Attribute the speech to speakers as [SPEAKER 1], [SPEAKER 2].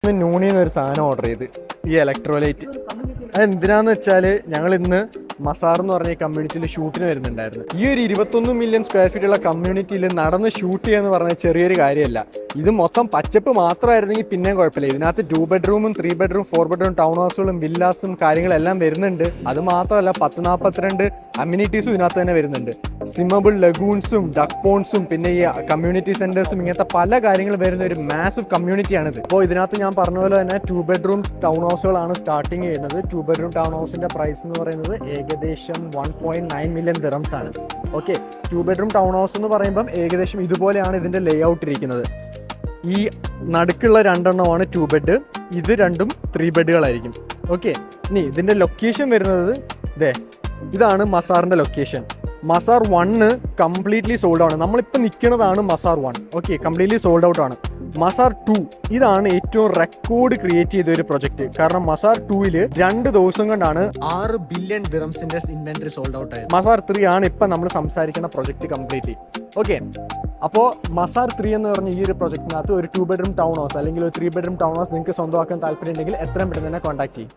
[SPEAKER 1] ഇന്ന് നൂണിന്ന് ഒരു സാധനം ഓർഡർ ചെയ്ത്, ഈ ഇലക്ട്രോലൈറ്റ്. അതെന്തിനാന്ന് വെച്ചാൽ ഞങ്ങൾ ഇന്ന് മസാർ എന്ന് പറഞ്ഞ ഈ കമ്മ്യൂണിറ്റിയിൽ ഷൂട്ടിന് വരുന്നുണ്ടായിരുന്നു. ഈ ഒരു 21 മില്യൺ സ്ക്വയർ ഫീറ്റുള്ള കമ്മ്യൂണിറ്റിയിൽ നടന്ന് ഷൂട്ട് ചെയ്യുക പറഞ്ഞാൽ ചെറിയൊരു കാര്യമല്ല. ഇത് മൊത്തം പച്ചപ്പ് മാത്രമായിരുന്നെങ്കിൽ പിന്നെയും കുഴപ്പമില്ല. ഇതിനകത്ത് 2 ബെഡ്റൂമും 3 ബെഡ്റൂം 4 ബെഡ്റൂം ടൗൺ ഹൗസുകളും വില്ലാസും കാര്യങ്ങളെല്ലാം വരുന്നുണ്ട്. അത് മാത്രമല്ല 42 അമ്യൂണിറ്റീസും ഇതിനകത്ത് തന്നെ വരുന്നുണ്ട്. സ്വിമ്മബിൾ ലഗൂൺസും ഡക്ക് പോൺസും പിന്നെ ഈ കമ്മ്യൂണിറ്റി സെന്റേഴ്സും ഇങ്ങനത്തെ പല കാര്യങ്ങൾ വരുന്ന ഒരു മാസീവ് കമ്മ്യൂണിറ്റിയാണിത്. അപ്പോൾ ഇതിനകത്ത് ഞാൻ പറഞ്ഞ പോലെ തന്നെ 2 ബെഡ്റൂം ടൗൺ ഹൗസുകളാണ് സ്റ്റാർട്ടിങ് ചെയ്യുന്നത്. 2 ബെഡ്റൂം ടൗൺ ഹൗസിന്റെ പ്രൈസ് എന്ന് പറയുന്നത് ഏകദേശം 1.9 മില്യൺ ദിറംസ് ആണ്. ഓക്കെ, 2 ബെഡ്റൂം ടൗൺ ഹൗസ് എന്ന് പറയുമ്പം ഏകദേശം ഇതുപോലെയാണ് ഇതിന്റെ ലേ ഔട്ട് ഇരിക്കുന്നത്. ഈ നടുക്കുള്ള 2 എണ്ണമാണ് 2 ബെഡ്, ഇത് രണ്ടും 3 ബെഡുകളായിരിക്കും. ഓക്കെ, ഇനി ഇതിന്റെ ലൊക്കേഷൻ വരുന്നത് ഇതാണ് മസാറിന്റെ ലൊക്കേഷൻ. മസാർ 1 കംപ്ലീറ്റ്ലി സോൾഡ് ആണ്. നമ്മളിപ്പോൾ നിൽക്കുന്നതാണ് Masar 1. Okay, completely sold out ആണ്. മസാർ 2 ഇതാണ് ഏറ്റവും റെക്കോർഡ് ക്രിയേറ്റ് ചെയ്ത ഒരു പ്രൊജക്ട്. കാരണം മസാർ 2 2 ദിവസം കൊണ്ടാണ് 6 ബില്യൺ ദിറംസിന്റെ ഇൻവെന്ററി സോൾഡ് ഔട്ട് ആയത്. മസാർ 3 ആണ് ഇപ്പം നമ്മൾ സംസാരിക്കുന്ന പ്രൊജക്ട് കംപ്ലീറ്റ്ലി. ഓക്കെ, അപ്പോൾ മസാർ 3 എന്ന് പറഞ്ഞ ഈ ഒരു പ്രൊജക്ടിനകത്ത് ഒരു 2 ബെഡ്റൂം ടൗൺ ഹൗസ് അല്ലെങ്കിൽ ഒരു 3 ബെഡ്റൂം ടൗൺ ഹൗസ് നിങ്ങൾക്ക് സ്വന്തമാക്കാൻ താല്പര്യം ഉണ്ടെങ്കിൽ എത്രയും പെട്ടെന്ന് തന്നെ കോൺടാക്ട് ചെയ്യും.